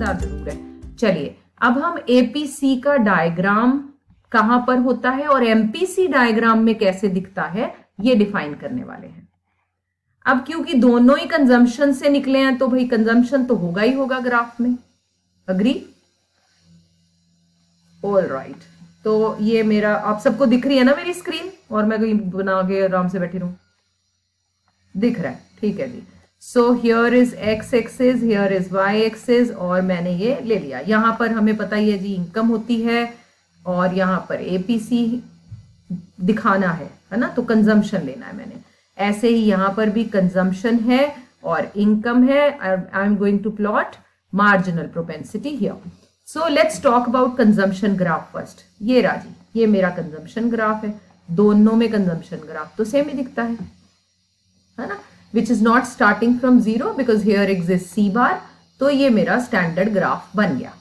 मजेदार जरूर है। चलिए अब हम एपीसी का डायग्राम कहां पर होता है और एमपीसी डायग्राम में कैसे दिखता है ये डिफाइन करने वाले हैं। अब क्योंकि दोनों ही कंजम्पशन से निकले हैं तो भाई कंजम्पशन तो होगा ही होगा ग्राफ में, अग्री? ऑल राइट, तो ये मेरा आप सबको दिख रही है ना मेरी स्क्रीन, और मैं कहीं बना के आराम से बैठी रहूं? दिख रहा है, ठीक है जी। So here is X axis, here is Y axis, और मैंने ये ले लिया। यहां पर हमें पता ही है जी इनकम होती है और यहां पर एपीसी दिखाना है ना, तो कंजम्पशन लेना है मैंने। ऐसे ही यहां पर भी कंजम्पशन है और इनकम है। I am going to plot marginal propensity here. So let's talk about consumption graph first. ये राजी, ये मेरा कंजम्पशन ग्राफ है। दोनों में कंजम्पशन ग्राफ तो सेम ही दिखता है ना, which is not starting from zero because here exist C bar. तो ये मेरा स्टैंडर्ड ग्राफ बन गया,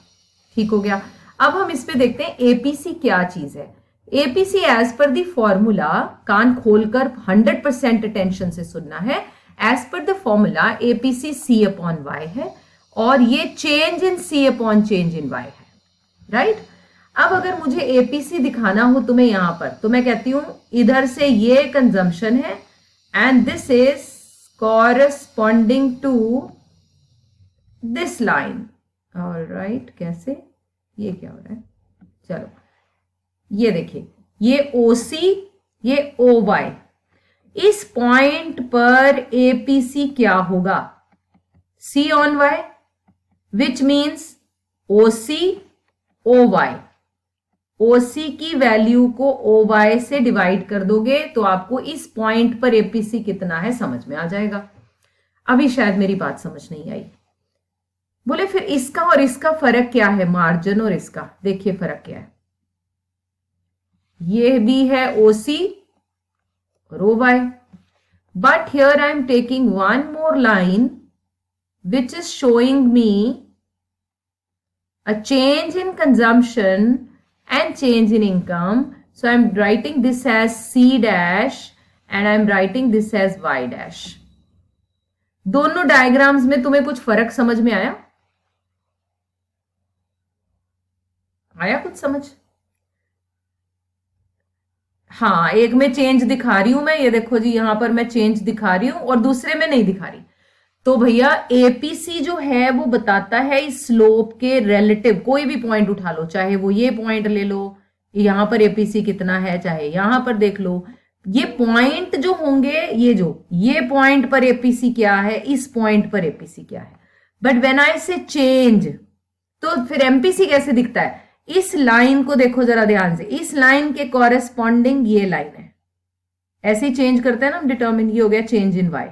ठीक हो गया। अब हम इस पे देखते हैं एपीसी क्या चीज है। APC as per the formula, कान खोलकर 100% अटेंशन से सुनना है। As per the formula APC C upon Y है और ये change in C upon change in Y है, राइट? अब अगर मुझे एपीसी दिखाना हो तुम्हें यहां पर, तो मैं कहती हूं इधर से ये कंजम्पशन है and this is corresponding to this line. Alright, कैसे? ये क्या हो रहा है? चलो ये देखिए, ये ओसी, ये ओ वाई। इस पॉइंट पर एपीसी क्या होगा? C on Y, which means OC O Y. OC की वैल्यू को ओ वाई से डिवाइड कर दोगे तो आपको इस पॉइंट पर एपीसी कितना है समझ में आ जाएगा। अभी शायद मेरी बात समझ नहीं आई। बोले फिर इसका और इसका फर्क क्या है? मार्जिन और इसका देखिए फर्क क्या है। ये भी है ओसी और O Y, but here I am taking one more line which is showing me a change in consumption and change in income. So I'm writing this as C dash and I'm writing this as Y dash. दोनों diagrams में तुम्हें कुछ फर्क समझ में आया? आया कुछ समझ? हाँ, एक में चेंज दिखा रही हूं मैं, ये देखो जी यहां पर मैं चेंज दिखा रही हूं और दूसरे में नहीं दिखा रही। तो भैया एपीसी जो है वो बताता है इस स्लोप के रिलेटिव। कोई भी पॉइंट उठा लो, चाहे वो ये पॉइंट ले लो, यहां पर एपीसी कितना है, चाहे यहां पर देख लो। ये पॉइंट जो होंगे, ये पॉइंट पर एपीसी क्या है, इस पॉइंट पर एपीसी क्या है। बट व्हेन आई से चेंज, तो फिर एमपीसी कैसे दिखता है? इस लाइन को देखो जरा ध्यान से, इस लाइन के कॉरेस्पॉन्डिंग ये लाइन है। ऐसे ही चेंज करते हैं ना हम डिटर्मिन, ये हो गया चेंज इन वाई।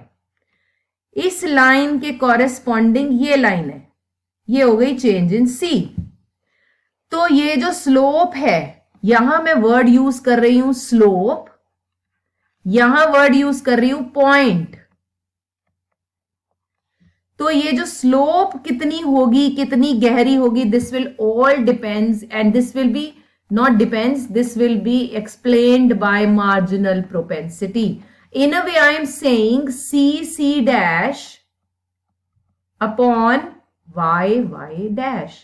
इस लाइन के कॉरेस्पॉन्डिंग ये लाइन है, ये हो गई चेंज इन सी। तो ये जो स्लोप है, यहां मैं वर्ड यूज कर रही हूं स्लोप, यहां वर्ड यूज कर रही हूं पॉइंट। तो ये जो स्लोप कितनी होगी, कितनी गहरी होगी, this will all depends and this will be not depends, this will be explained bye marginal propensity. In a way, I am saying C dash upon Y dash.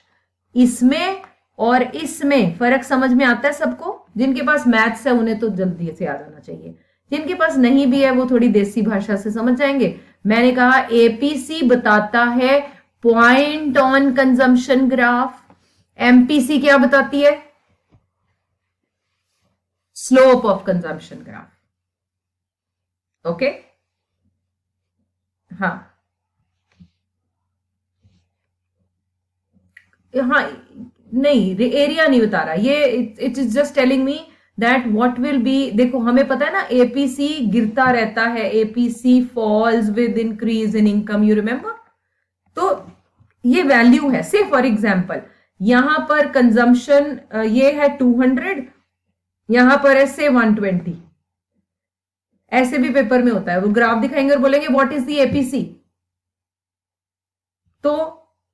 इसमें और इसमें फर्क समझ में आता है सबको? जिनके पास मैथ्स है उन्हें तो जल्दी से आ जाना चाहिए, जिनके पास नहीं भी है वो थोड़ी देसी भाषा से समझ जाएंगे. मैंने कहा एपीसी बताता है point on consumption graph, MPC क्या बताती है? Slope of consumption graph. Okay हाँ हाँ, नहीं एरिया नहीं बता रहा ये, it is just telling me that what will be. देखो हमें पता है ना एपीसी गिरता रहता है, APC falls with increase in income, you remember. तो ये वैल्यू है. से फॉर एग्जांपल यहां पर कंजम्पशन ये है 200, यहां पर है से 120. ऐसे भी पेपर में होता है, वो ग्राफ दिखाएंगे और बोलेंगे व्हाट इज द एपीसी. तो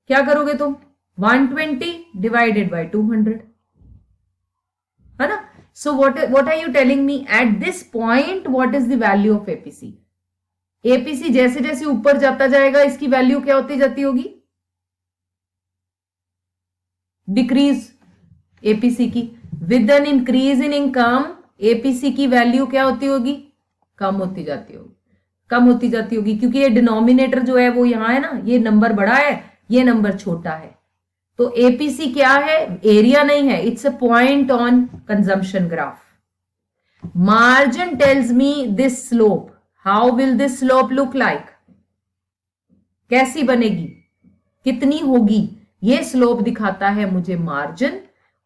क्या करोगे तुम? 120 डिवाइडेड बाय 200, है ना. So what are you telling me at this point what is the value of APC? APC जैसे जैसे ऊपर जाता जाएगा इसकी वैल्यू क्या होती जाती होगी? डिक्रीज एपीसी की। With an increase in income APC की वैल्यू क्या होती होगी, कम होती जाती होगी, कम होती जाती होगी, क्योंकि ये डिनोमिनेटर जो है वो यहां है ना, ये नंबर बड़ा है, ये नंबर छोटा है। तो एपीसी क्या है, एरिया नहीं है, it's a point on consumption graph. Margin tells me this slope, how will this slope look like, कैसी बनेगी, कितनी होगी, ये स्लोप दिखाता है मुझे मार्जिन।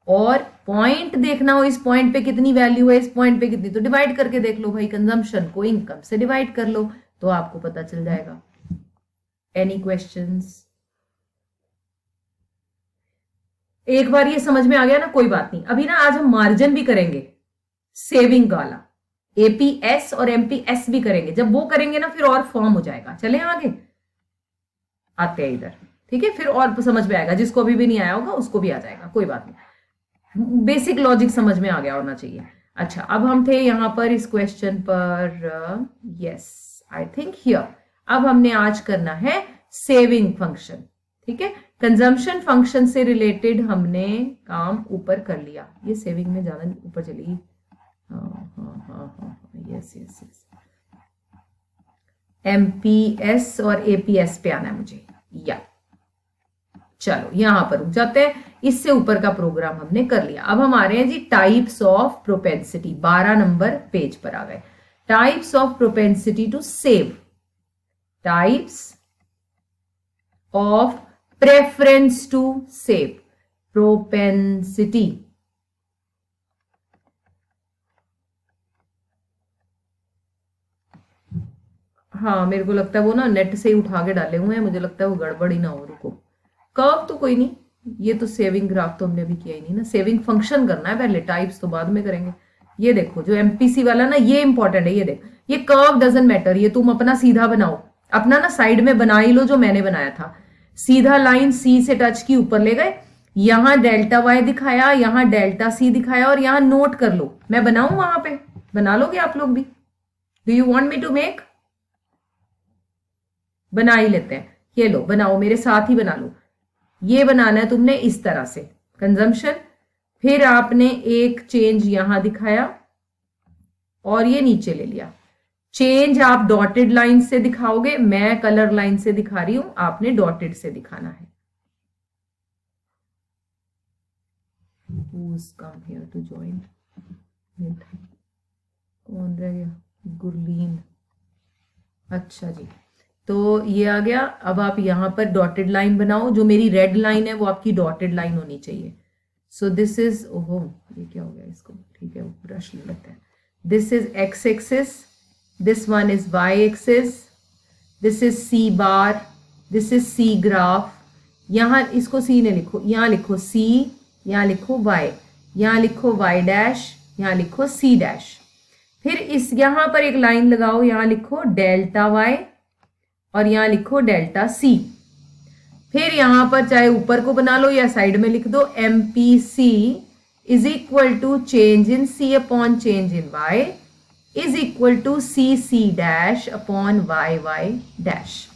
और पॉइंट देखना हो, इस पॉइंट पे कितनी वैल्यू है, इस पॉइंट पे कितनी, तो डिवाइड करके देख लो भाई, कंजम्पशन को इनकम से डिवाइड कर लो तो आपको पता चल जाएगा। Any questions? एक बार ये समझ में आ गया ना, कोई बात नहीं। अभी ना आज हम मार्जिन भी करेंगे, सेविंग वाला, एपीएस और एमपीएस भी करेंगे। जब वो करेंगे ना फिर और फॉर्म हो जाएगा। चले आगे आते हैं इधर, ठीक है, फिर और समझ में आएगा। जिसको अभी भी नहीं आया होगा उसको भी आ जाएगा, कोई बात नहीं। बेसिक लॉजिक समझ में आ गया होना चाहिए। अच्छा, अब हम थे यहां पर इस क्वेश्चन पर, यस आई थिंक हियर। अब हमने आज करना है सेविंग फंक्शन, ठीक है। कंजम्पशन फंक्शन से रिलेटेड हमने काम ऊपर कर लिया। ये सेविंग में ज्यादा ऊपर चली, यस यस यस, एमपीएस और एपीएस पे आना है मुझे, या चलो यहां पर रुक जाते हैं। इससे ऊपर का प्रोग्राम हमने कर लिया। अब हम आ रहे हैं जी types of propensity, 12 number page पर आ गए। Types of propensity to save, types of preference to save, propensity. हाँ मेरे को लगता है वो ना नेट से ही उठा के डाले हुए हैं, मुझे लगता है वो गड़बड़ ही ना हो। रुको, कर्व तो कोई नहीं, ये तो सेविंग ग्राफ तो हमने अभी किया ही नहीं ना, सेविंग फंक्शन करना है पहले, टाइप्स तो बाद में करेंगे। ये देखो जो एमपीसी वाला ना, ये इंपॉर्टेंट है। ये देख, ये कर्व डजंट मैटर, ये तुम अपना सीधा बनाओ, अपना ना साइड में बना ही लो जो मैंने बनाया था। सीधा लाइन सी से टच की ऊपर ले गए, यहां डेल्टा वाई दिखाया, यहां डेल्टा सी दिखाया, और यहां नोट कर लो। मैं बनाऊं वहां पे, बना लोगे आप लोग भी? Do you want me to make? बना ही लेते हैं, ये लो बनाओ, मेरे साथ ही बना लो। ये बनाना है तुमने इस तरह से, कंजम्पशन, फिर आपने एक चेंज यहां दिखाया और ये नीचे ले लिया। चेंज आप डॉटेड लाइन से दिखाओगे, मैं कलर लाइन से दिखा रही हूं, आपने डॉटेड से दिखाना है। Who's come here to join? कौन रह गया? गुरलीन। अच्छा जी, तो ये आ गया। अब आप यहां पर डॉटेड लाइन बनाओ, जो मेरी रेड लाइन है वो आपकी डॉटेड लाइन होनी चाहिए। सो दिस इज, ओहो ये क्या हो गया इसको, ठीक है वो ब्रश ले लेते हैं। This is X axis, this one is Y axis, this is C bar, this is C graph. यहां इसको सी ने लिखो, यहां लिखो सी, यहां लिखो वाई, यहां लिखो वाई डैश, यहां लिखो सी डैश। फिर इस यहां पर एक लाइन लगाओ, यहां लिखो डेल्टा वाई और यहां लिखो डेल्टा सी। फिर यहां पर चाहे ऊपर को बना लो या साइड में लिख दो, MPC is equal to change in C upon change in Y is equal to C C dash upon Y Y dash.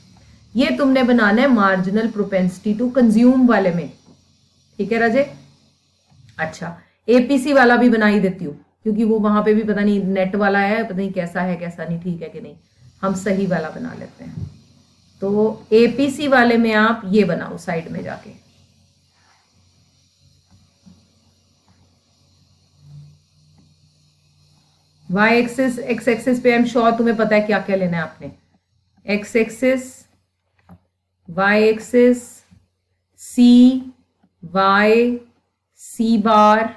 ये तुमने बनाना है मार्जिनल प्रोपेंसिटी टू कंज्यूम वाले में, ठीक है राजे। अच्छा, एपीसी वाला भी बना ही देती हूँ, क्योंकि वो वहां पे भी पता नहीं नेट वाला है, पता नहीं कैसा है कैसा नहीं, ठीक है कि नहीं, हम सही वाला बना लेते हैं। तो एपीसी वाले में आप ये बनाओ साइड में जाके, वाई एक्सिस, एक्स एक्सिस पे आई एम श्योर तुम्हें पता है क्या क्या लेना है आपने। एक्स एक्सिस, वाई एक्सिस, सी वाई सी बार,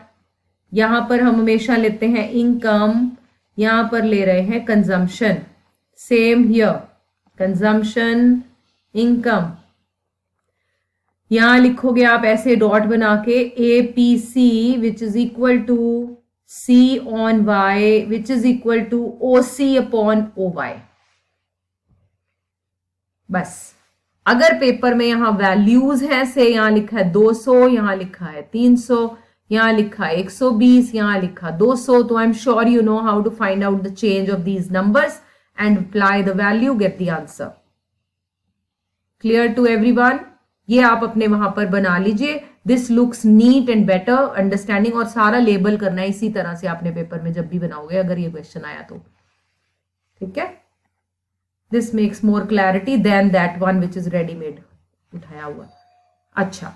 यहां पर हम हमेशा लेते हैं इनकम, यहां पर ले रहे हैं consumption. Same here, consumption income, यहां लिखोगे आप ऐसे डॉट बना के, APC which is equal to C on Y which is equal to OC upon O Y. बस, अगर पेपर में यहां वैल्यूज हैं से यहां लिखा है 200, यहां लिखा है 300, यहां लिखा है 120, यहां लिखा 200, तो I am sure you know how to find out the change of these numbers and apply the value, get the answer. Clear to everyone? ये आप अपने वहां पर बना लीजिए, this looks neat and better understanding, और सारा लेबल करना है इसी तरह से आपने पेपर में जब भी बनाओगे अगर ये क्वेश्चन आया तो, ठीक है। This makes more clarity than that one which is readymade उठाया हुआ। अच्छा,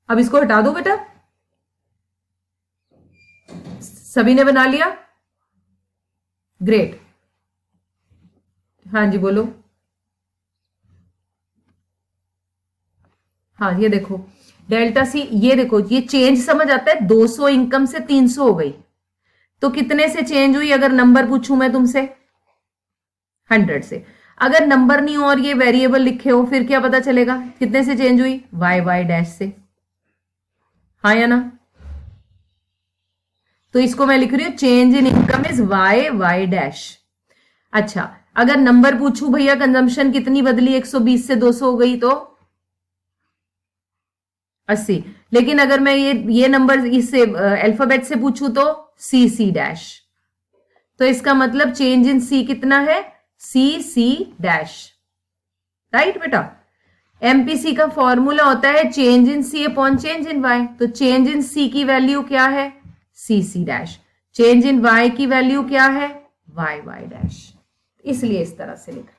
अब इसको हटा दो बेटा, सभी ने बना लिया, ग्रेट। हाँ जी बोलो। हाँ ये देखो डेल्टा सी, ये देखो ये चेंज समझ आता है, 200 इनकम से 300 हो गई, तो कितने से चेंज हुई अगर नंबर पूछूं मैं तुमसे? 100 से। अगर नंबर नहीं हो और ये वेरिएबल लिखे हो फिर क्या पता चलेगा कितने से चेंज हुई? वाई वाई डैश से, हाँ या ना? तो इसको मैं लिख रही हूं change in income is Y Y dash. अच्छा, अगर नंबर पूछूं भैया कंजम्पशन कितनी बदली, 120 से 200 हो गई तो 80, लेकिन अगर मैं ये नंबर इससे अल्फाबेट से पूछूं तो सी सी डैश, तो इसका मतलब चेंज इन सी कितना है? सी सी डैश, राइट बेटा। एमपीसी का फॉर्मूला होता है change in C upon change in Y, तो चेंज इन सी की वैल्यू क्या है? C C dash. Change in Y की वैल्यू क्या है? Y Y dash. इसलिए इस तरह से लिखा।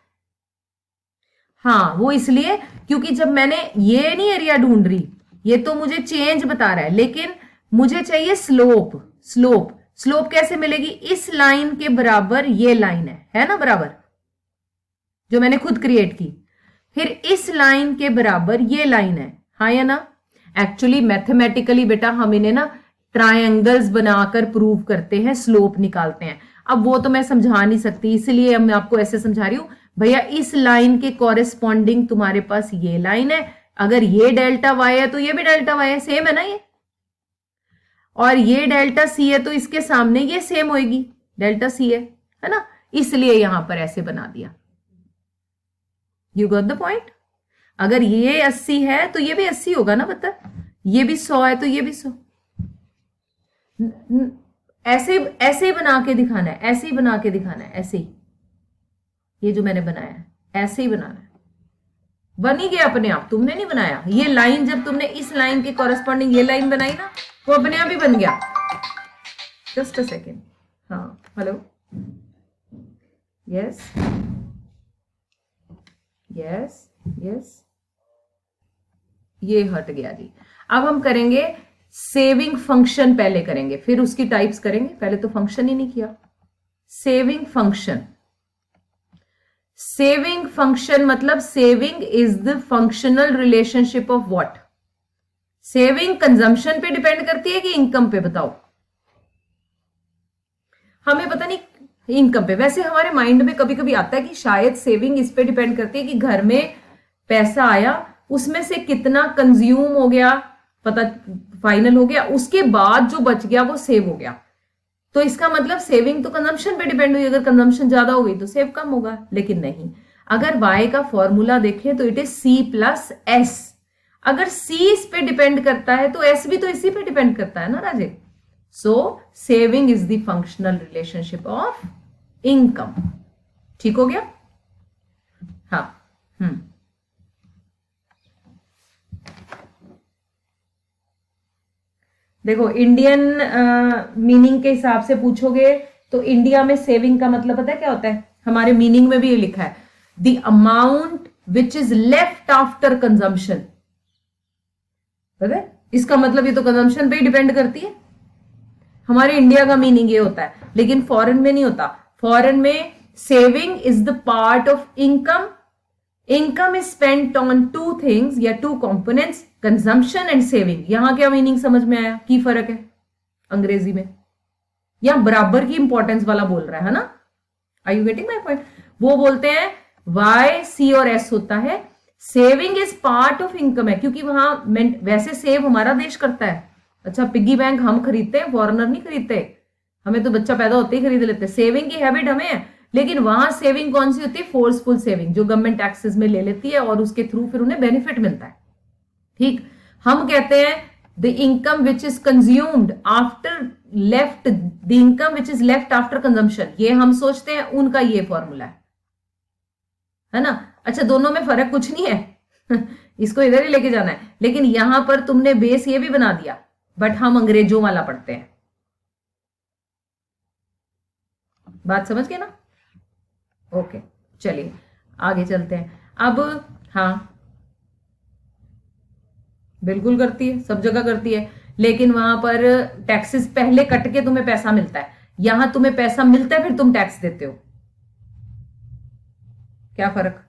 हाँ वो इसलिए क्योंकि जब मैंने ये नहीं एरिया ढूंढ रही, ये तो मुझे चेंज बता रहा है, लेकिन मुझे चाहिए स्लोप। स्लोप, स्लोप कैसे मिलेगी? इस लाइन के बराबर ये लाइन है ना, बराबर, जो मैंने खुद क्रिएट की, फिर इस लाइन के बराबर ये लाइन है, हाँ या ना? एक्चुअली मैथमेटिकली बेटा हम इन्हें ना ट्रायंगल्स बनाकर प्रूव करते हैं, स्लोप निकालते हैं। अब वो तो मैं समझा नहीं सकती, इसलिए मैं आपको ऐसे समझा रही हूं, भैया इस लाइन के कॉरेस्पॉन्डिंग तुम्हारे पास ये लाइन है, अगर ये डेल्टा वाई है तो ये भी डेल्टा वाई है, सेम है ना ये, और ये डेल्टा सी है तो इसके सामने ये सेम होगी, डेल्टा सी है ना, इसलिए यहां पर ऐसे बना दिया। You got the point? अगर ये 80 है तो ये भी 80 होगा ना, बता, ये भी 100 है तो ये भी 100। ऐसे ऐसे ही बना के दिखाना है, ऐसे ही बना के दिखाना है, ऐसे ही, ये जो मैंने बनाया है ऐसे ही बनाना है। बन ही गया अपने आप, तुमने नहीं बनाया। ये लाइन जब तुमने इस लाइन के कॉरेस्पॉन्डिंग ये लाइन बनाई ना, वो अपने आप ही बन गया। Just a second. हाँ हेलो, यस यस यस, ये हट गया जी। अब हम करेंगे सेविंग फंक्शन, पहले करेंगे फिर उसकी टाइप्स करेंगे, पहले तो फंक्शन ही नहीं किया। सेविंग फंक्शन, सेविंग फंक्शन मतलब saving is the functional relationship of what? Saving consumption पे डिपेंड करती है कि इनकम पे? बताओ, हमें पता नहीं इनकम पे। वैसे हमारे माइंड में कभी कभी आता है कि शायद सेविंग इस पे डिपेंड करती है कि घर में पैसा आया, उसमें से कितना कंज्यूम हो गया, पता फाइनल हो गया, उसके बाद जो बच गया वो सेव हो गया। तो इसका मतलब सेविंग तो कंजम्पशन पे डिपेंड हुई, अगर कंजम्पशन ज्यादा हो गई तो सेव कम होगा। लेकिन नहीं, अगर वाई का फॉर्मूला देखें तो it is C plus S. अगर सी इस पे डिपेंड करता है तो एस भी तो इसी पे डिपेंड करता है ना राजे। So saving is the functional relationship of income. ठीक हो गया? हाँ देखो, इंडियन मीनिंग के हिसाब से पूछोगे तो इंडिया में सेविंग का मतलब पता है क्या होता है? हमारे मीनिंग में भी ये लिखा है, the amount which is left after consumption. पता है इसका मतलब? ये तो कंजम्पशन पे ही डिपेंड करती है। हमारे इंडिया का मीनिंग ये होता है, लेकिन फॉरेन में नहीं होता। फॉरेन में saving is the part of income. Income is spent on two things या two components, consumption and saving. यहां क्या मीनिंग समझ में आया? की फर्क है अंग्रेजी में? यहां बराबर की इंपॉर्टेंस वाला बोल रहा है ना? Are you getting my point? वो बोलते हैं वाई सी और एस होता है, saving is part of income है, क्योंकि वहां वैसे सेव हमारा देश करता है। अच्छा, पिग्गी बैंक हम खरीदते हैं, फॉरेनर नहीं खरीदते। हमें तो बच्चा पैदा होते ही खरीद लेते हैं। सेविंग की हैबिट हमें है, लेकिन वहां सेविंग कौन सी होती है? फोर्सफुल सेविंग, जो गवर्नमेंट टैक्सेस में ले लेती है और उसके थ्रू फिर उन्हें बेनिफिट मिलता है। ठीक, हम कहते हैं the income which is consumed after left, the income which is left after consumption, ये हम सोचते हैं, उनका ये फॉर्मूला है ना? अच्छा, दोनों में फर्क कुछ नहीं है इसको इधर ही लेके जाना है, लेकिन यहां पर तुमने बेस ये भी बना दिया, बट हम अंग्रेजों वाला पढ़ते हैं। बात समझ गए ना? ओके, चलिए आगे चलते हैं अब। हाँ, बिल्कुल करती है, सब जगह करती है, लेकिन वहां पर टैक्सेस पहले कट के तुम्हें पैसा मिलता है, यहां तुम्हें पैसा मिलता है फिर तुम टैक्स देते हो। क्या फर्क?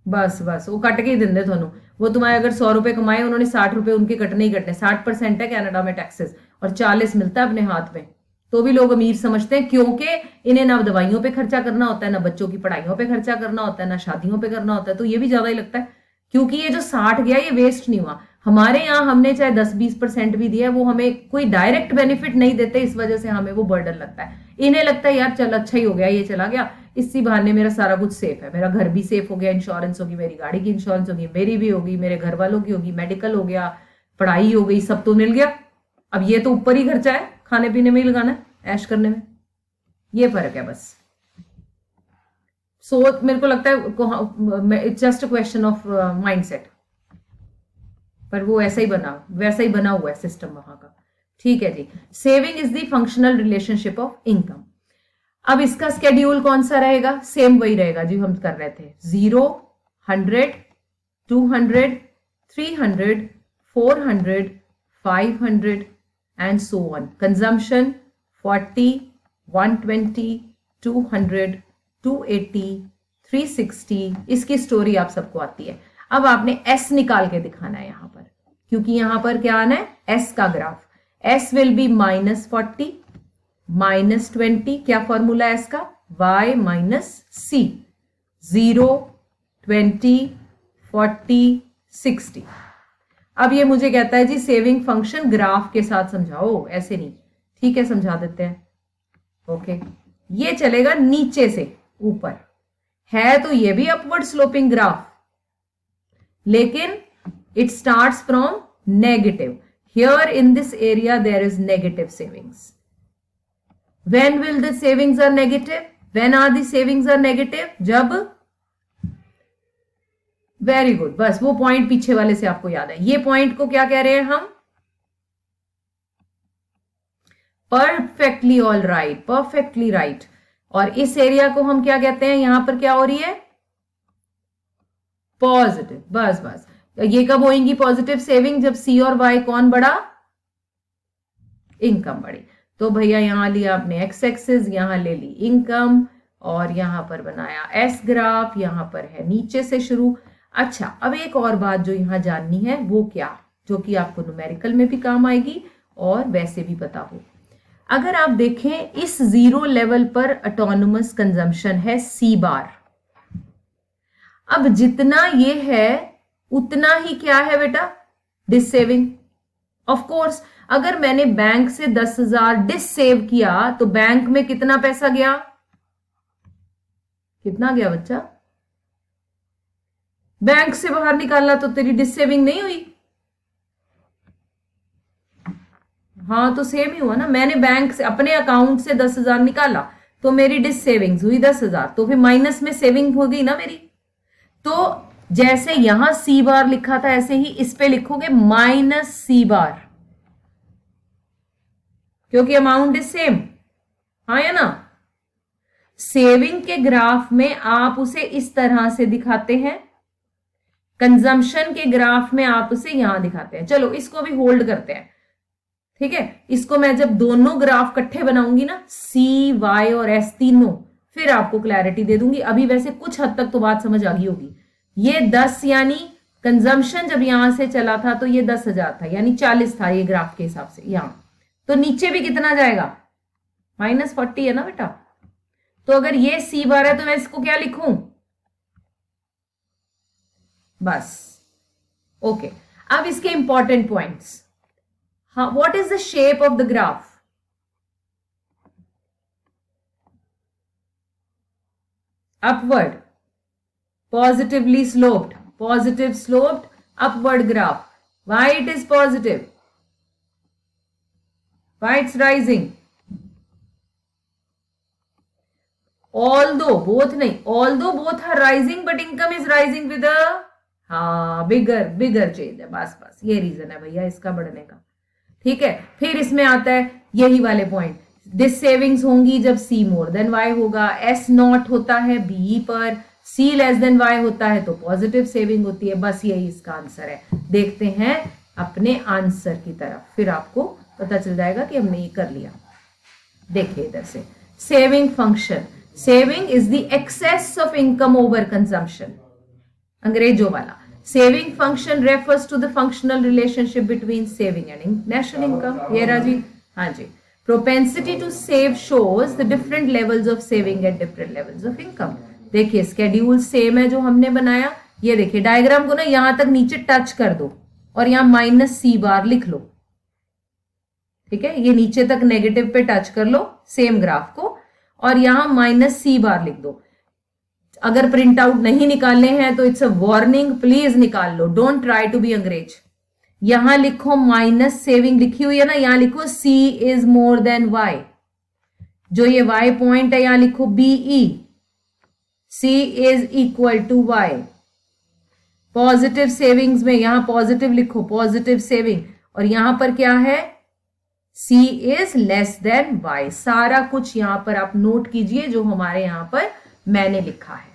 बस बस वो कट के ही देंगे थोनू। वो तुम्हारे अगर 100 रुपए कमाए, उन्होंने 60 रुपए उनके कटने ही कटने। 60% है कनाडा में टैक्सेस, और 40 मिलता है अपने हाथ में। तो भी लोग अमीर समझते हैं, क्योंकि इन्हें ना दवाइयों पे खर्चा करना होता है, ना बच्चों की पढ़ाइयों पे खर्चा करना होता है, ना शादियों पे करना होता है, तो ये भी ज्यादा ही लगता है। क्योंकि ये जो 60 गया ये वेस्ट नहीं हुआ। हमारे यहाँ हमने चाहे 10-20% भी दिया है, वो हमें कोई डायरेक्ट बेनिफिट नहीं देते, इस वजह से हमें वो बर्डन लगता है। इन्हें लगता है यार चल अच्छा ही हो गया, ये चला गया, इसी बहाने मेरा सारा कुछ सेफ है, मेरा घर भी सेफ हो गया, इंश्योरेंस होगी, मेरी गाड़ी की इंश्योरेंस होगी, मेरी भी होगी, मेरे घर वालों की होगी, मेडिकल हो गया, पढ़ाई हो गई, सब तो मिल गया। अब ये तो ऊपर ही खर्चा है, खाने पीने में ही लगाना है, ऐश करने में। ये फर्क है बस। सो मेरे को लगता है it's just a question of mindset, पर वो ऐसा ही बना, वैसा ही बना हुआ है सिस्टम वहां का। ठीक है जी। Saving is the functional relationship of income. अब इसका स्केड्यूल कौन सा रहेगा? सेम वही रहेगा जो हम कर रहे थे, 0, 100, 200, 300, 400, 500 एंड सो ऑन। कंजम्पशन 40, 120, 200, 280, 360। इसकी स्टोरी आप सबको आती है। अब आपने एस निकाल के दिखाना है यहां पर, क्योंकि यहां पर क्या आना है? एस का ग्राफ। S will be -40, -20। क्या फॉर्मूला है इसका? y माइनस सी। 0, 20, 40, 60। अब ये मुझे कहता है जी सेविंग फंक्शन ग्राफ के साथ समझाओ, ऐसे नहीं। ठीक है, समझा देते हैं। ओके, ये चलेगा नीचे से ऊपर, है तो ये भी अपवर्ड स्लोपिंग ग्राफ, लेकिन it starts from negative. Here in this area there is negative savings. When will the savings are negative? When are the savings are negative? जब, वेरी गुड, बस वो पॉइंट पीछे वाले से आपको याद है। ये पॉइंट को क्या कह रहे हैं हम? Perfectly all right, perfectly right. और इस एरिया को हम क्या कहते हैं? यहां पर क्या हो रही है? पॉजिटिव। बस बस, ये कब होएंगी पॉजिटिव सेविंग? जब सी और वाई कौन बढ़ा? इनकम बढ़ी। तो भैया यहां लिया आपने एक्स एक्सिस, यहां ले ली इनकम, और यहां पर बनाया एस ग्राफ, यहां पर है नीचे से शुरू। अच्छा, अब एक और बात जो यहां जाननी है, वो क्या, जो कि आपको न्यूमेरिकल में भी काम आएगी और वैसे भी पता हो। अगर आप देखें इस 0 लेवल पर ऑटोनोमस कंजम्पशन है सी बार। अब जितना ये है उतना ही क्या है बेटा? Dish saving. ऑफ कोर्स, अगर मैंने बैंक से 10,000 डिस सेव किया तो बैंक में कितना पैसा गया? कितना गया बच्चा? बैंक से बाहर निकाला तो तेरी डिस सेविंग नहीं हुई? हाँ, तो सेम ही हुआ ना। मैंने बैंक से अपने अकाउंट से 10,000 निकाला तो मेरी डिस सेविंग्स हुई 10,000, तो फिर माइनस में सेविंग हो गई ना मेरी। तो जैसे यहां सी बार लिखा था, ऐसे ही इस पे लिखोगे माइनस सी बार, क्योंकि अमाउंट इज सेम। हाँ या ना? सेविंग के ग्राफ में आप उसे इस तरह से दिखाते हैं, कंजम्पशन के ग्राफ में आप उसे यहां दिखाते हैं। चलो इसको भी होल्ड करते हैं, ठीक है। इसको मैं जब दोनों ग्राफ इकट्ठे बनाऊंगी ना, सी, वाई और एस तीनों, फिर आपको क्लैरिटी दे दूंगी। अभी वैसे कुछ हद तक तो बात समझ आ गई होगी। ये 10 यानी कंजम्पशन जब यहां से चला था तो ये 10,000 था, यानी 40 था ये ग्राफ के हिसाब से। यहां तो नीचे भी कितना जाएगा? -40 है ना बेटा। तो अगर ये सी बार है तो मैं इसको क्या लिखूं? बस, ओके। अब इसके इंपॉर्टेंट पॉइंट्स। हाँ, what is the shape of the graph? Upward, positively sloped, positive sloped upward graph. Why it is positive? Why it's rising? Although both नहीं, although both are rising but income is rising with हाँ bigger बिगर change है, बस बस ये reason है भैया इसका बढ़ने का। ठीक है, फिर इसमें आता है यही वाले पॉइंट, दिस सेविंग्स होंगी जब सी मोर देन वाई होगा, एस नॉट होता है बीई पर, सी लेस देन वाई होता है तो पॉजिटिव सेविंग होती है। बस यही इसका आंसर है। देखते हैं अपने आंसर की तरफ, फिर आपको पता चल जाएगा कि हमने ये कर लिया। देखिए इधर से, saving function, saving is the excess of income over consumption, अंग्रेजों वाला। Saving function refers to the functional relationship between saving and national income. ये राजी, हाँ जी। Propensity to save shows the different levels of saving at different levels of income. देखिए schedule same है जो हमने बनाया। ये देखिए डायग्राम को ना यहां तक नीचे टच कर दो और यहां माइनस सी बार लिख लो। ठीक है, ये नीचे तक नेगेटिव पे टच कर लो सेम ग्राफ को और यहां माइनस सी बार लिख दो। अगर प्रिंट आउट नहीं निकालने हैं तो इट्स अ वार्निंग, प्लीज निकाल लो, डोंट ट्राई टू बी अंग्रेज। यहां लिखो माइनस सेविंग लिखी हुई है ना, यहां लिखो C is more than Y. जो ये वाई पॉइंट है यहां लिखो BE, C is equal to Y. Positive savings में यहां पॉजिटिव लिखो, पॉजिटिव सेविंग, और यहां पर क्या है, सी इज लेस देन वाई। सारा कुछ यहां पर आप नोट कीजिए जो हमारे यहां पर मैंने लिखा है।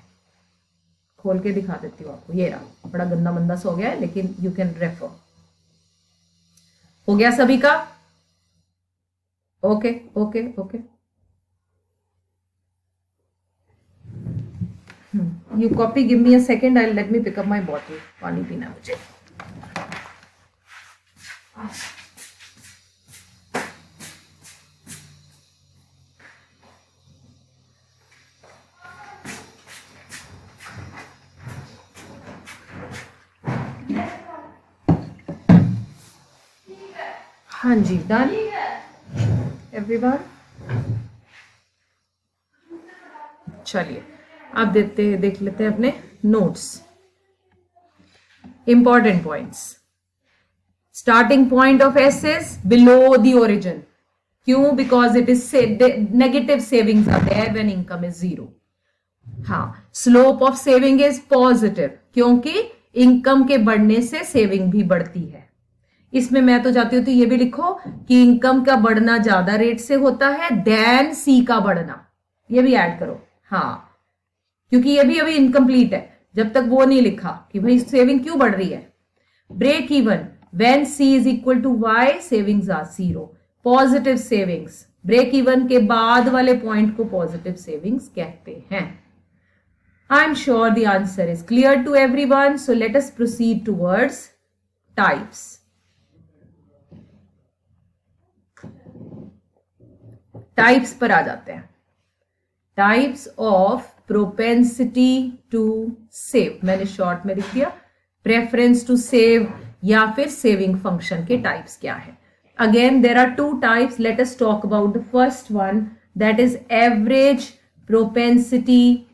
खोल के दिखा देती हूँ आपको, ये रहा, बड़ा गंदा मंदा सा हो गया है लेकिन यू कैन रेफर। हो गया सभी का? Okay okay okay, you copy, give me a second, I let me pick up my bottle. पानी पीना है मुझे। हाँ जी, डन एवरीवन। चलिए अब देख लेते हैं अपने notes. Important points, starting point of S is below the origin. क्यों? Because it is negative savings are there when income is zero. हाँ, slope of saving is positive क्योंकि इनकम के बढ़ने से सेविंग भी बढ़ती है। इसमें मैं तो चाहती हूं तो ये भी लिखो कि इनकम का बढ़ना ज्यादा रेट से होता है देन सी का बढ़ना, ये भी ऐड करो। हाँ, क्योंकि ये भी अभी इनकम्प्लीट है जब तक वो नहीं लिखा कि भाई सेविंग क्यों बढ़ रही है। Break even when C is equal to Y, savings are zero. Positive savings, break even के बाद वाले पॉइंट को पॉजिटिव सेविंग्स कहते हैं। I am sure the answer is clear to everyone, so let us proceed towards types. Types पर आ जाते हैं। Types of propensity to save, मैंने शॉर्ट में लिख दिया, प्रेफरेंस टू सेव या फिर सेविंग फंक्शन के टाइप्स क्या है। Again there are two types, let us talk about the first one, that is average propensity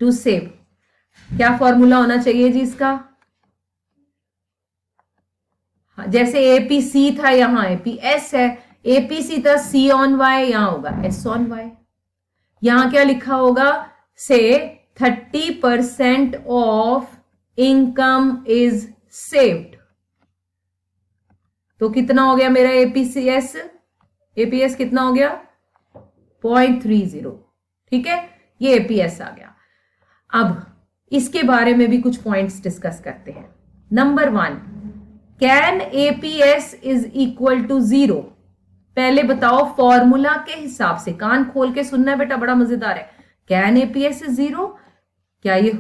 to save. क्या फॉर्मूला होना चाहिए जी इसका? जैसे एपीसी था, यहां एपीएस है, एपीसी था सी ऑन वाई, यहां होगा एस ऑन वाई। यहां क्या लिखा होगा? से 30% ऑफ इनकम इज सेव्ड। तो कितना हो गया मेरा एपीसीएस? एपीएस कितना हो गया? 0.30। ठीक है, ये एपीएस आ गया। अब इसके बारे में भी कुछ पॉइंट्स डिस्कस करते हैं। Number 1, can APS is equal to 0? पहले बताओ फॉर्मूला के हिसाब से, कान खोल के सुनना है बेटा, बड़ा मजेदार है। Can APS is 0? क्या ये,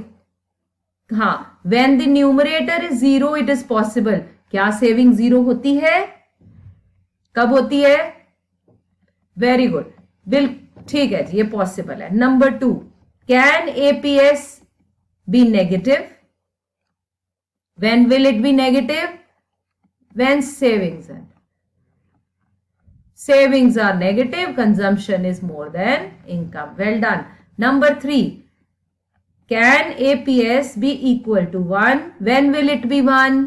हाँ, when the numerator is 0 it is possible. क्या सेविंग 0 होती है? कब होती है? वेरी गुड, बिल ठीक है जी, ये पॉसिबल है। Number 2, can APS be negative? When will it be negative? When savings are negative, consumption is more than income. Well done. Number 3, can APS be equal to 1? When will it be 1?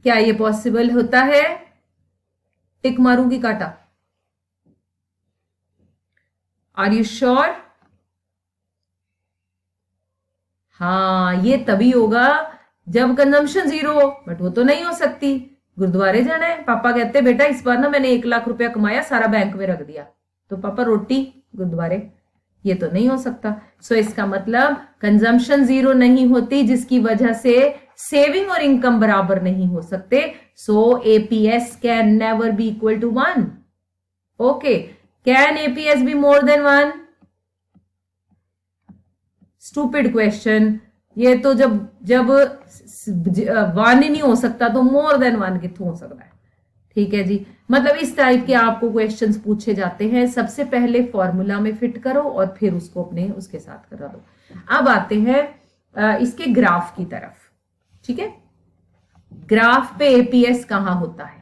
क्या ये possible होता है? Tick मारूंगी काटा। Are you sure? हाँ, ये तभी होगा जब कंजम्पशन जीरो हो, बट वो तो नहीं हो सकती। गुरुद्वारे जाना है, पापा कहते बेटा इस बार ना मैंने 1 लाख रुपया कमाया, सारा बैंक में रख दिया, तो पापा रोटी गुरुद्वारे, ये तो नहीं हो सकता। सो इसका मतलब कंजम्पशन जीरो नहीं होती, जिसकी वजह से सेविंग और इनकम बराबर नहीं हो सकते। So APS can never be equal to 1। Okay, can APS be more than 1? Stupid question. ये तो जब जब 1 ही नहीं हो सकता तो मोर देन 1 कितों हो सकता है? ठीक है जी, मतलब इस टाइप के आपको क्वेश्चंस पूछे जाते हैं। सबसे पहले फॉर्मूला में फिट करो और फिर उसको अपने उसके साथ करा दो। अब आते हैं इसके ग्राफ की तरफ। ठीक है, ग्राफ पे एपीएस कहां होता है?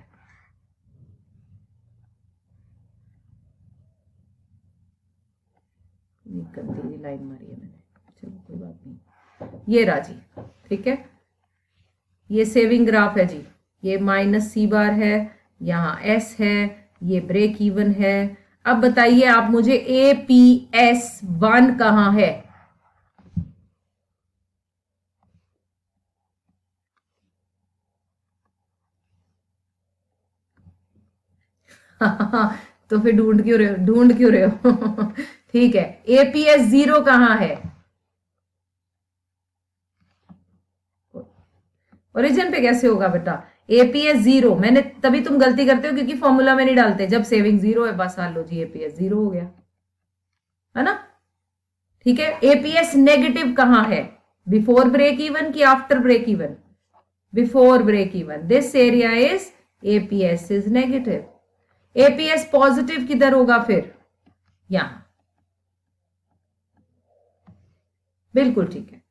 गंदी लाइन मारी है मैंने, चलो कोई बात नहीं। ये राजी, ठीक है, ये सेविंग ग्राफ है जी, ये -C बार है, यहाँ S है, ये ब्रेक इवन है। अब बताइए आप मुझे APS1 कहां है? तो फिर ढूंढ क्यों रहे हो? ठीक है, APS0 कहां है? ओरिजिन पे कैसे होगा बेटा? APS0, मैंने तभी तुम गलती करते हो क्योंकि फॉर्मूला में नहीं डालते। जब सेविंग जीरो है बस लो जी, APS0 हो गया, है ना? ठीक है, APS नेगेटिव कहां है? बिफोर ब्रेक इवन की after break even? Before break even. This area is APS is negative. APS positive किधर होगा फिर? यहां। बिल्कुल ठीक है।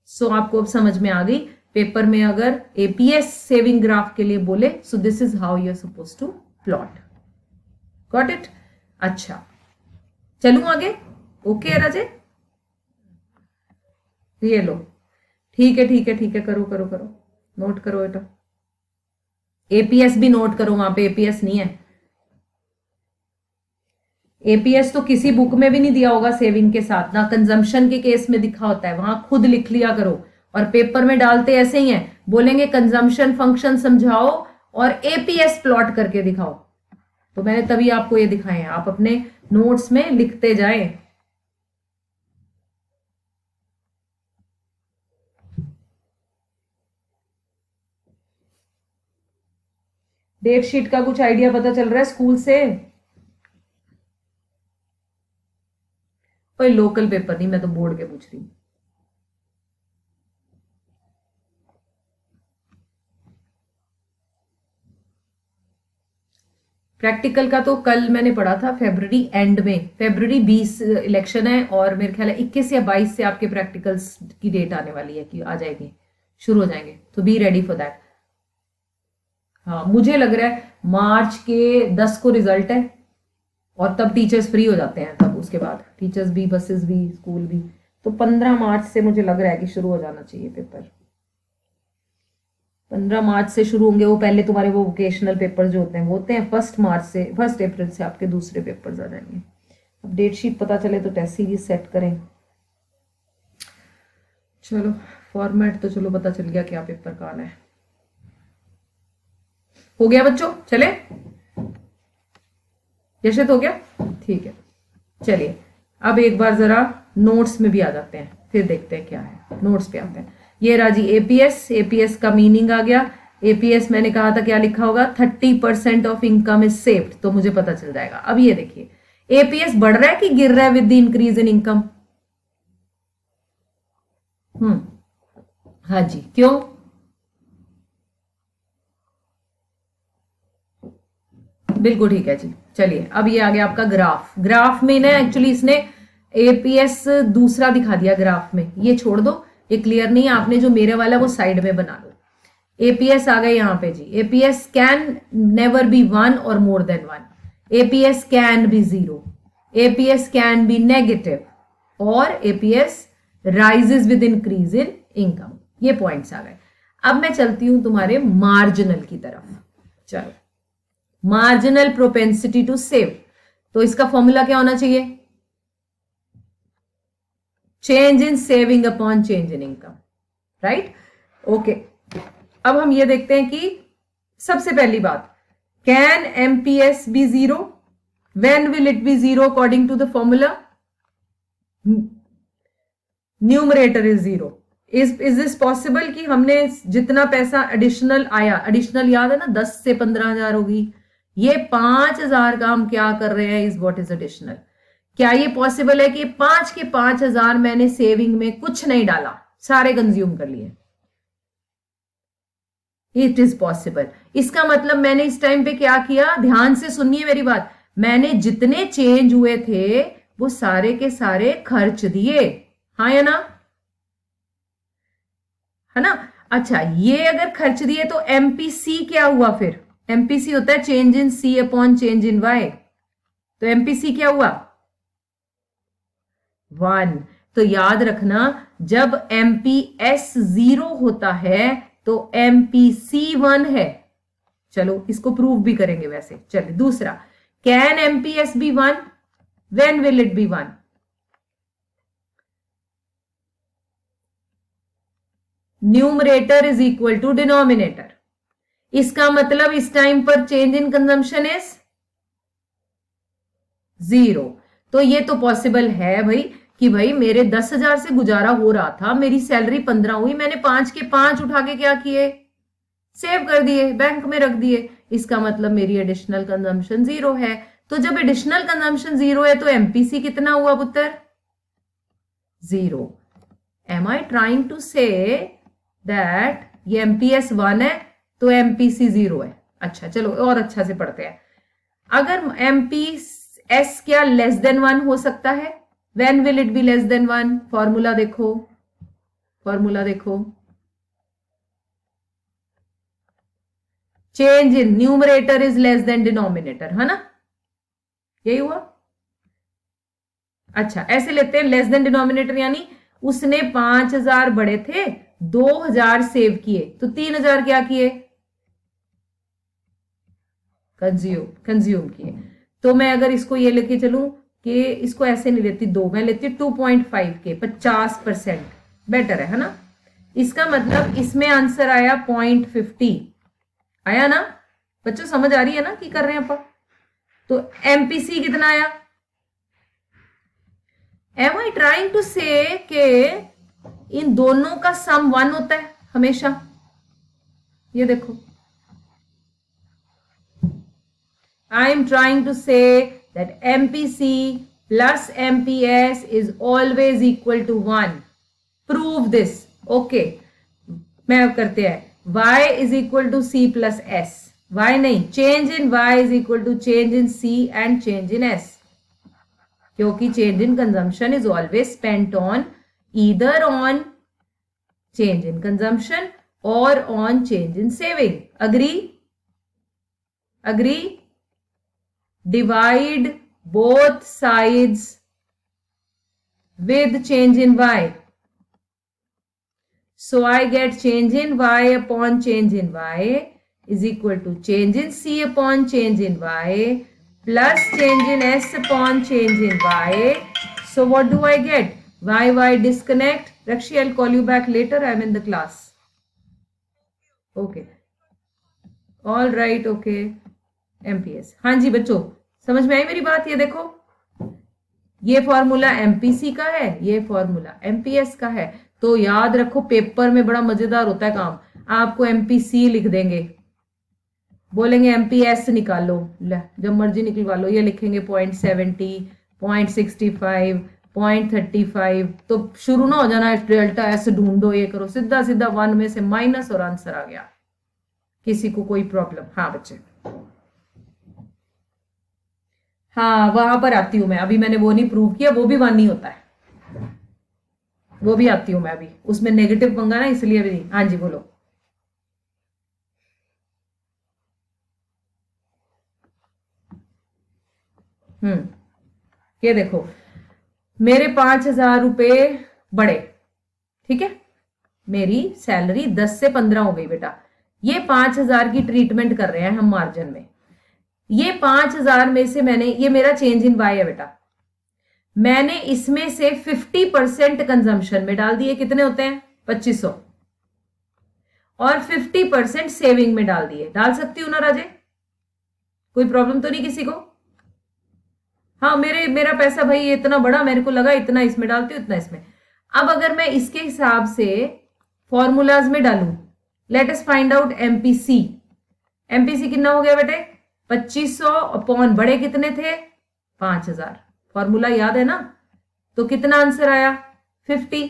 सो आपको अब समझ में आ गई, पेपर में अगर एपीएस सेविंग ग्राफ के लिए बोले, so this is how you are suppose to plot. Got it? अच्छा, चलूं आगे? ओके राजे, ये लो, ठीक है ठीक है ठीक है, करो करो करो, नोट करो बेटा। एपीएस भी नोट करो, वहां पे एपीएस नहीं है। एपीएस तो किसी बुक में भी नहीं दिया होगा सेविंग के साथ, ना कंजम्पशन के केस में दिखा होता है, वहां खुद लिख लिया करो। और पेपर में डालते ऐसे ही हैं, बोलेंगे कंजम्पशन फंक्शन समझाओ और एपीएस प्लॉट करके दिखाओ। तो मैंने तभी आपको ये दिखाए हैं, आप अपने नोट्स में लिखते जाएं। डेट शीट का कुछ आइडिया पता चल रहा है स्कूल से? कोई लोकल पेपर नहीं, मैं तो बोर्ड के पूछ रही हूं। प्रैक्टिकल का तो कल मैंने पढ़ा था, फेब्रुवरी एंड में, फेब्रुवरी 20 इलेक्शन है और मेरे ख्याल है 21 या 22 से आपके प्रैक्टिकल्स की डेट आने वाली है कि आ जाएगी, शुरू हो जाएंगे, तो बी रेडी फॉर दैट। हाँ, मुझे लग रहा है मार्च के 10 को रिजल्ट है और तब टीचर्स फ्री हो जाते हैं, तब उसके बाद टीचर्स भी, बसेस भी, स्कूल भी, तो 15 मार्च से मुझे लग रहा है कि शुरू हो जाना चाहिए पेपर। 15 मार्च से शुरू होंगे वो, पहले तुम्हारे वो वोकेशनल पेपर जो होते हैं वो होते हैं 1 अप्रैल से आपके दूसरे पेपर्स आ जाएंगे। अब डेट शीट पता चले तो टेस्ट सीरीज सेट करें। चलो फॉर्मेट तो चलो पता चल गया क्या पेपर का आना है। हो गया बच्चों, चले? यशत हो गया? ठीक है, चलिए अब एक बार जरा नोट्स में भी आ जाते हैं, फिर देखते हैं क्या है। नोट्स पे आते हैं। ये राजी एपीएस, एपीएस का मीनिंग आ गया। एपीएस मैंने कहा था क्या लिखा होगा, 30% ऑफ इनकम इज सेव्ड, तो मुझे पता चल जाएगा। अब ये देखिए, एपीएस बढ़ रहा है कि गिर रहा है with the increase in income? हाँ जी, क्यों? बिल्कुल ठीक है जी। चलिए अब ये आ गया आपका ग्राफ। ग्राफ में ना एक्चुअली इसने एपीएस दूसरा दिखा दिया ग्राफ में, ये छोड़ दो, ये क्लियर नहीं है। आपने जो मेरे वाला वो साइड में बना लो। एपीएस आ गए यहाँ पे जी। एपीएस कैन नेवर बी 1 और more than 1। APS can be 0। APS can be negative और APS rises with increase in income. ये पॉइंट्स आ गए। अब मैं चलती हूं तुम्हारे मार्जिनल की तरफ। चलो, मार्जिनल प्रोपेंसिटी टू सेव, तो इसका फॉर्मूला क्या होना चाहिए? Change in saving upon change in income, right? Okay, अब हम ये देखते हैं कि सबसे पहली बात, can MPS be zero? When will it be zero according to the formula? Numerator is zero. Is this possible कि हमने जितना पैसा एडिशनल आया, एडिशनल याद है ना, 10 से 15,000 होगी, ये 5,000 का हम क्या कर रहे हैं, इज व्हाट इज एडिशनल? क्या ये पॉसिबल है कि 5 के 5,000 मैंने सेविंग में कुछ नहीं डाला, सारे कंज्यूम कर लिए? It is possible. इसका मतलब मैंने इस टाइम पे क्या किया, ध्यान से सुनिए मेरी बात, मैंने जितने चेंज हुए थे वो सारे के सारे खर्च दिए, हाँ या ना? है ना? अच्छा, ये अगर खर्च दिए तो एमपीसी क्या हुआ फिर? एमपीसी होता है change in C upon change in Y. तो एमपीसी क्या हुआ? 1। तो याद रखना, जब एमपीएस 0 होता है तो एमपीसी 1 है। चलो इसको प्रूव भी करेंगे वैसे। चलिए दूसरा, can MPS be 1? When will it be 1? Numerator is equal to denominator. इसका मतलब इस टाइम पर चेंज इन कंजम्पशन इज 0। तो ये तो पॉसिबल है भाई कि भाई मेरे 10,000 से गुजारा हो रहा था, मेरी सैलरी 15 हुई, मैंने 5 के 5 उठा के क्या किए, सेव कर दिए, बैंक में रख दिए। इसका मतलब मेरी एडिशनल कंजम्पशन 0 है। तो जब एडिशनल कंजम्पशन 0 है तो एमपीसी कितना हुआ पुत्र? 0। Am I trying to say that ये एमपीएस 1 है तो एमपीसी 0 है? अच्छा चलो और अच्छा से पढ़ते हैं। अगर एमपीएस क्या लेस देन 1 हो सकता है? When will it be less than 1? Formula देखो, फॉर्मूला देखो, change in numerator is less than denominator, है ना? यही हुआ। अच्छा ऐसे लेते हैं, लेस देन डिनोमिनेटर यानी उसने 5,000 बड़े थे, 2,000 सेव किए, तो 3,000 क्या किए, कंज्यूम किए। तो मैं अगर इसको ये लेके चलूं कि इसको ऐसे नहीं लेती 2, मैं लेती 2.5 के 50%, बेटर है ना? इसका मतलब इसमें आंसर आया 0.50, आया ना बच्चों? समझ आ रही है ना कि कर रहे हैं अपन? तो एमपीसी कितना आया? एम आई ट्राइंग टू से के इन दोनों का सम 1 होता है हमेशा। ये देखो, I am trying to say that MPC plus MPS is always equal to 1। Prove this. Okay, मैं अब करते हैं, y is equal to C plus S. y नहीं, change in y is equal to change in c and change in s, क्योंकि change in consumption is always spent on either on change in consumption और on change in saving. Agree? Agree? divide both sides with change in y. So I get change in y upon change in y is equal to change in c upon change in y plus change in s upon change in y. So what do I get? Y disconnect. Rakshi, I'll call you back later. I'm in the class. Okay. All right. Okay. MPS. हाँ जी बच्चों, समझ में आई मेरी बात? ये देखो, ये formula MPC का है, ये फॉर्मूला एमपीएस का है। तो याद रखो, पेपर में बड़ा मजेदार होता है काम। आपको एमपीसी लिख देंगे, बोलेंगे एमपीएस निकालो, जब मर्जी निकलवा लो। ये लिखेंगे 0.70, 0.65, 0.35। तो शुरू ना हो जाना डेल्टा एस ढूंढो, ये करो, सीधा सीधा 1 में से माइनस और आंसर आ गया। किसी को कोई प्रॉब्लम? हाँ बच्चे, हाँ वहां पर आती हूं मैं। अभी मैंने वो नहीं प्रूव किया, वो भी 1 नहीं होता है, वो भी आती हूं मैं अभी। उसमें नेगेटिव पंगा ना, इसलिए भी नहीं। हाँ जी बोलो। ये देखो, मेरे 5,000 रुपए बढ़े, ठीक है? मेरी सैलरी 10 से 15 हो गई बेटा। ये 5,000 की ट्रीटमेंट कर रहे हैं हम मार्जिन में। ये 5,000 में से मैंने, ये मेरा चेंज इन वाई है बेटा। मैंने इसमें से 50% कंजम्पशन में डाल दिए, कितने होते हैं 2500, और 50% सेविंग में डाल दिए। डाल सकती हूं ना राजे, कोई प्रॉब्लम तो नहीं किसी को? हाँ, मेरा पैसा भाई इतना बड़ा, मेरे को लगा इतना इसमें डालती हूं, इतना इसमें। अब अगर मैं इसके हिसाब से फॉर्मूलाज में डालूं, let us find out MPC. MPC कितना हो गया बेटे? 2500 अपॉन बड़े कितने थे 5000। फॉर्मूला याद है ना? तो कितना आंसर आया 50।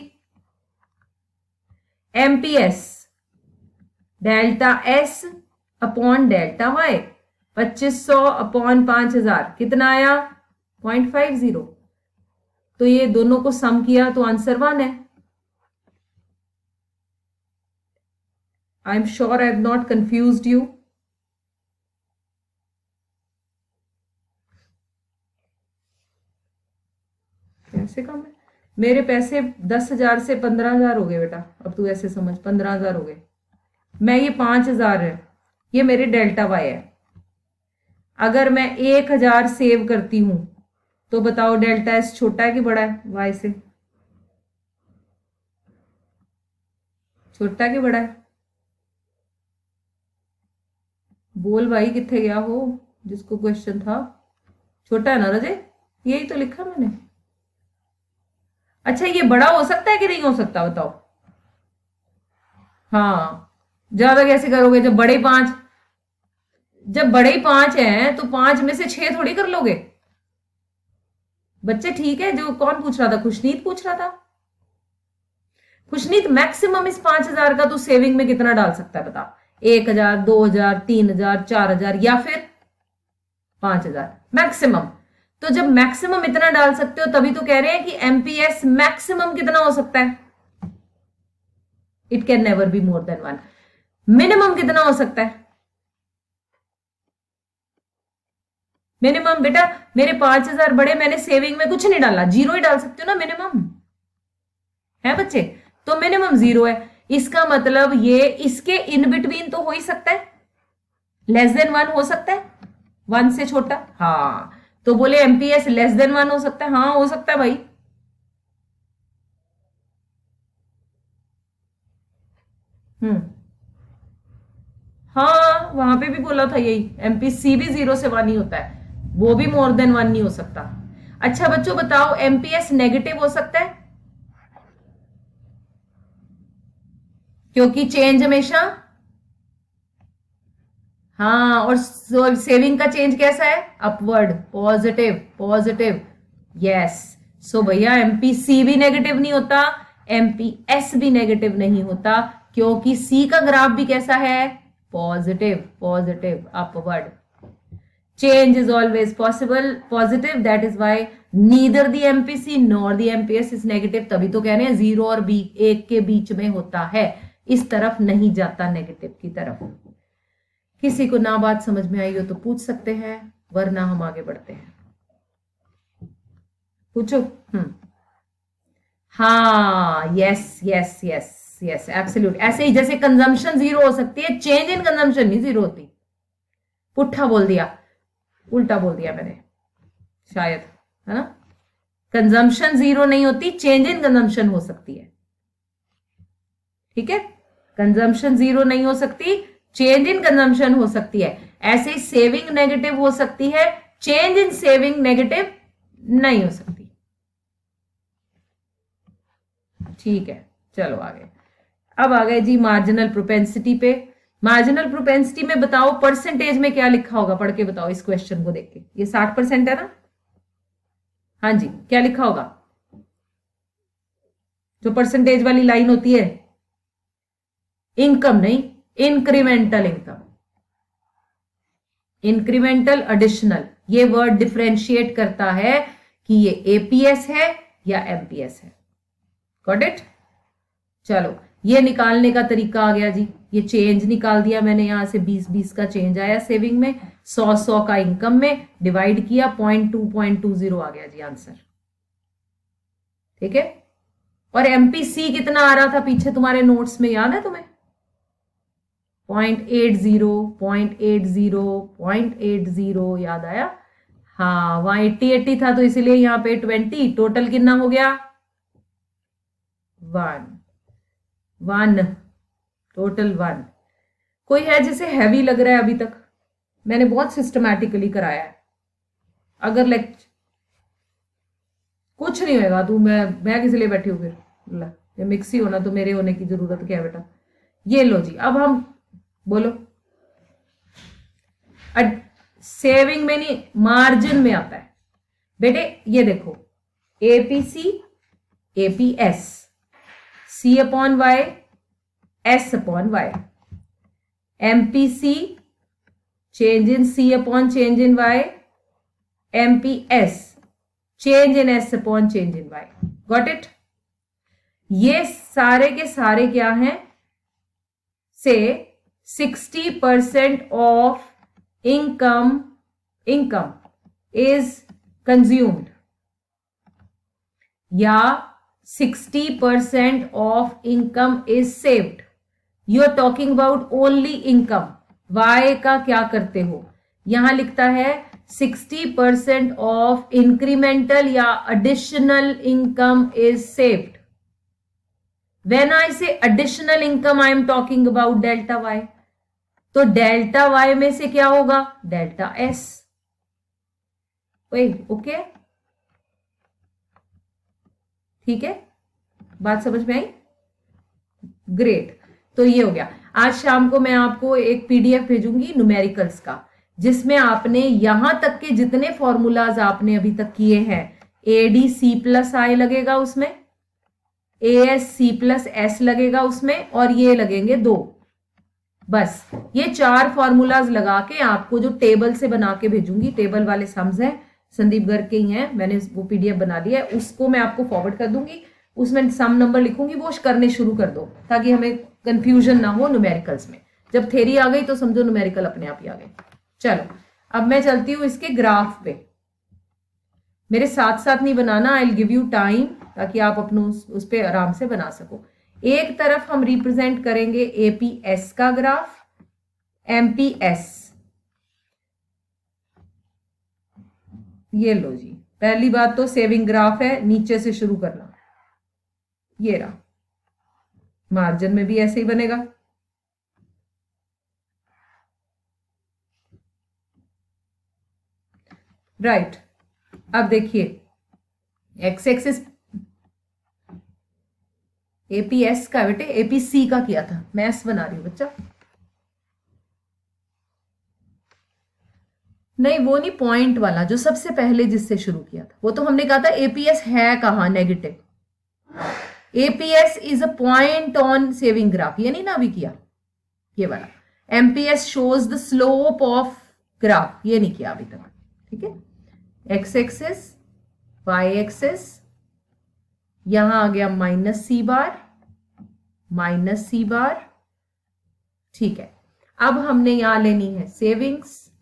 MPS delta S upon delta Y, 2500 upon 5000 कितना आया 0.50। तो ये दोनों को सम किया तो आंसर 1 है। I am sure I have not confused you. कैसे कम है? मेरे पैसे 10,000 से 15,000 हो गए बेटा। अब तू ऐसे समझ, 15,000 हो गए। मैं ये 5,000 है, ये मेरे डेल्टा वाई है। अगर मैं 1,000 सेव करती हूं तो बताओ डेल्टा एस छोटा है कि बड़ा है वाई से? छोटा है कि बड़ा है? बोल भाई, कितने गया हो जिसको क्वेश्चन था? छोटा है ना राजे? यही तो लिखा मैंने। अच्छा, ये बड़ा हो सकता है कि नहीं हो सकता बताओ? हाँ, ज्यादा कैसे करोगे जब बड़े 5? जब बड़े 5 हैं तो 5 में से 6 थोड़ी कर लोगे बच्चे। ठीक है, जो कौन पूछ रहा था? खुशनीत पूछ रहा था। खुशनीत, मैक्सिमम इस 5,000 का तू सेविंग में कितना डाल सकता है बता? 1,000, 2,000, 3,000, 4,000 या फिर 5,000 मैक्सिमम। तो जब मैक्सिमम इतना डाल सकते हो तभी तो कह रहे हैं कि एमपीएस मैक्सिमम कितना हो सकता है? It can never B more than 1। Minimum कितना हो सकता है? मिनिमम बेटा, मेरे 5,000 बड़े, मैंने सेविंग में कुछ नहीं डाला, 0 ही डाल सकते हो ना मिनिमम, है बच्चे? तो मिनिमम 0 है। इसका मतलब ये इसके इन बिटवीन तो हो ही सकता है, लेस देन 1 हो सकता है, 1 से छोटा। हाँ, तो बोले एमपीएस लेस देन 1 हो सकता है। हाँ, हो सकता है भाई। हाँ, वहां पे भी बोला था यही, एमपीसी भी 0 से 1 ही होता है, वो भी मोर देन 1 नहीं हो सकता। अच्छा बच्चों बताओ, एमपीएस नेगेटिव हो सकता है? क्योंकि चेंज हमेशा, हाँ, और सेविंग का चेंज कैसा है? Upward, positive, positive. यस, सो भैया एमपीसी भी नेगेटिव नहीं होता, एमपीएस भी नेगेटिव नहीं होता, क्योंकि सी का ग्राफ भी कैसा है? Positive, positive, upward. Change is always possible, positive. That is why neither the MPC nor the MPS is negative. तभी तो कह रहे हैं 0 और 1 के बीच में होता है, इस तरफ नहीं जाता नेगेटिव की तरफ। किसी को ना बात समझ में आई हो तो पूछ सकते हैं, वरना हम आगे बढ़ते हैं। पूछो। हाँ, yes yes yes yes, absolute. ऐसे ही जैसे कंजम्पशन 0 हो सकती है, चेंज इन कंजम्पशन नहीं 0 होती। पुट्ठा बोल दिया, उल्टा बोल दिया मैंने शायद, है ना? कंजम्पशन 0 नहीं होती, चेंज इन कंजम्पशन हो सकती है। ठीक है, कंजम्पशन 0 नहीं हो सकती, चेंज इन कंजम्पशन हो सकती है। ऐसे ही सेविंग नेगेटिव हो सकती है, चेंज इन सेविंग नेगेटिव नहीं हो सकती। ठीक है, चलो आगे। अब आ गए जी मार्जिनल प्रोपेंसिटी पे। मार्जिनल प्रोपेंसिटी में बताओ परसेंटेज में क्या लिखा होगा, पढ़ के बताओ इस क्वेश्चन को देख के। ये 60% है ना? हाँ जी, क्या लिखा होगा? जो परसेंटेज वाली लाइन होती है, इनकम नहीं, इंक्रीमेंटल इनकम, इंक्रीमेंटल एडिशनल। ये वर्ड डिफरेंशिएट करता है कि ये एपीएस है या एमपीएस है। Got it? चलो, ये निकालने का तरीका आ गया जी। ये चेंज निकाल दिया मैंने, यहां से 20-20 का चेंज आया सेविंग में, 100-100 का इनकम में, डिवाइड किया, 0.220 आ गया जी आंसर। ठीक है, और एमपीसी कितना आ रहा था पीछे तुम्हारे नोट्स में, याद है तुम्हें? 0.80, 0.80, 0.80, याद आया? हाँ, वहां 80 था तो इसीलिए यहाँ पे 20, टोटल कितना हो गया? 1 टोटल 1। कोई है जिसे हैवी लग रहा है? अभी तक मैंने बहुत सिस्टमैटिकली कराया है। अगर कुछ नहीं होगा, तू मैं किस लिए बैठी हूँ फिर? ला, ये मिक्सी होना तो मेरे होने की जरूरत क्या है बेटा? ये लो जी, अब हम बोलो। सेविंग में नहीं, मार्जिन में आता है बेटे। ये देखो, APC, APS, C upon Y, S upon Y, MPC change in C upon change in Y, MPS change in S upon change in Y. Got it? ये सारे के सारे क्या हैं? से 60% ऑफ income is consumed, या 60% of income is saved. You are talking about only income. Y का क्या करते हो? यहां लिखता है 60% of incremental या additional income is saved. When I say additional income, I am talking about delta Y. तो डेल्टा वाई में से क्या होगा? Delta S. ओके, ठीक है, बात समझ में आई? ग्रेट। तो ये हो गया। आज शाम को मैं आपको एक पीडीएफ भेजूंगी न्यूमेरिकल्स का, जिसमें आपने यहां तक के जितने फॉर्मूलाज आपने अभी तक किए हैं, एडी सी प्लस आई लगेगा उसमें, एएस सी प्लस एस लगेगा उसमें, और ये लगेंगे 2। बस ये 4 फॉर्मूलाज लगा के आपको जो टेबल से बना के भेजूंगी, टेबल वाले सम्स हैं, संदीप गर्ग के ही हैं, मैंने वो पीडीएफ बना लिया है, उसको मैं आपको फॉरवर्ड कर दूंगी। उसमें सम नंबर लिखूंगी, वो करने शुरू कर दो ताकि हमें कंफ्यूजन ना हो न्यूमेरिकल्स में। जब थ्योरी आ गई तो समझो न्यूमेरिकल अपने आप ही आ गए। चलो, अब मैं चलती हूँ इसके ग्राफ पे। मेरे साथ साथ नहीं बनाना, I will give you time ताकि आप अपने उस पर आराम से बना सको। एक तरफ हम रिप्रेजेंट करेंगे एपीएस का ग्राफ, एमपीएस। ये लो जी, पहली बात तो सेविंग ग्राफ है, नीचे से शुरू करना। ये रहा, मार्जिन में भी ऐसे ही बनेगा। राइट, अब देखिए एक्स एक्सिस एपीएस का बेटे, एपीसी का किया था, मैं एस बना रही हूं बच्चा। नहीं, वो नहीं, पॉइंट वाला जो सबसे पहले जिससे शुरू किया था, वो तो हमने कहा था एपीएस है कहां? Negative. APS is a point on saving graph, ये नहीं ना अभी किया, ये वाला। MPS shows the slope of graph, ये नहीं किया अभी तक, ठीक है। एक्स एक्सिस, वाई एक्सिस, यहां आ गया माइनस सी बार, माइनस सी बार, ठीक है। अब हमने यहां लेनी है सेविंग्स,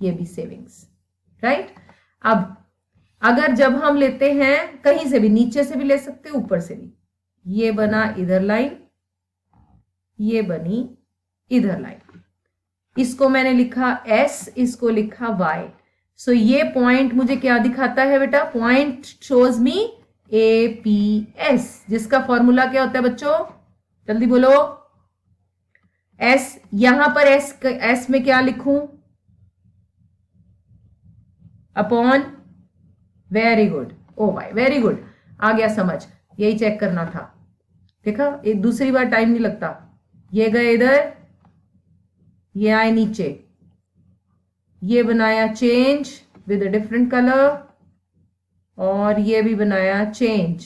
ये भी सेविंग्स, राइट। अब अगर जब हम लेते हैं कहीं से भी, नीचे से भी ले सकते, ऊपर से भी, ये बना इधर लाइन, ये बनी इधर लाइन, इसको मैंने लिखा एस, इसको लिखा वाई। सो ये पॉइंट मुझे क्या दिखाता है बेटा? पॉइंट शोज मी एपीएस, जिसका फॉर्मूला क्या होता है बच्चों? जल्दी बोलो। एस, यहां पर एस में क्या लिखूं? Upon, very good, O Y, very good, आ गया समझ, यही चेक करना था। देखा, एक दूसरी बार टाइम नहीं लगता। ये गए इधर, ये आए नीचे, ये बनाया change with a different colour, और ये भी बनाया चेंज,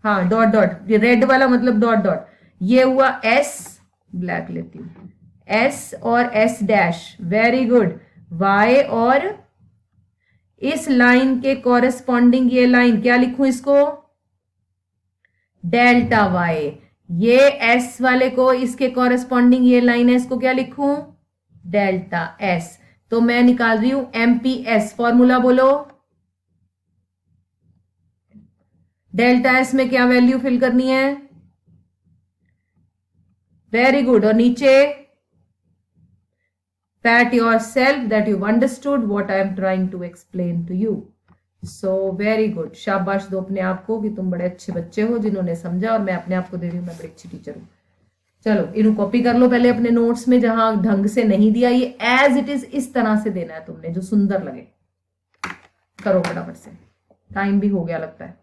हाँ डॉट डॉट, ये रेड वाला मतलब डॉट डॉट। ये हुआ एस, ब्लैक लेती हूं, एस और S dash, very good, Y, और इस लाइन के कॉरेस्पॉन्डिंग ये लाइन क्या लिखूं इसको? Delta Y. ये एस वाले को, इसके कॉरेस्पॉन्डिंग ये लाइन है, इसको क्या लिखूं? Delta S. तो मैं निकाल रही हूं एमपीएस, फॉर्मूला बोलो। डेल्टा एस में क्या वैल्यू फिल करनी है? वेरी गुड, और नीचे pat yourself that you've understood what I am trying to explain to you. So very good. शाबाश दो अपने आप को कि तुम बड़े अच्छे बच्चे हो जिन्होंने समझा, और मैं अपने आप को दे रही हूँ मैं बड़ी अच्छी टीचर हूँ। चलो इन्हें कॉपी कर लो पहले अपने नोट्स में, जहां ढंग से नहीं दिया, ये एज इट इज इस तरह से देना है तुमने जो सुंदर लगे। करो फटाफट से, टाइम भी हो गया लगता है।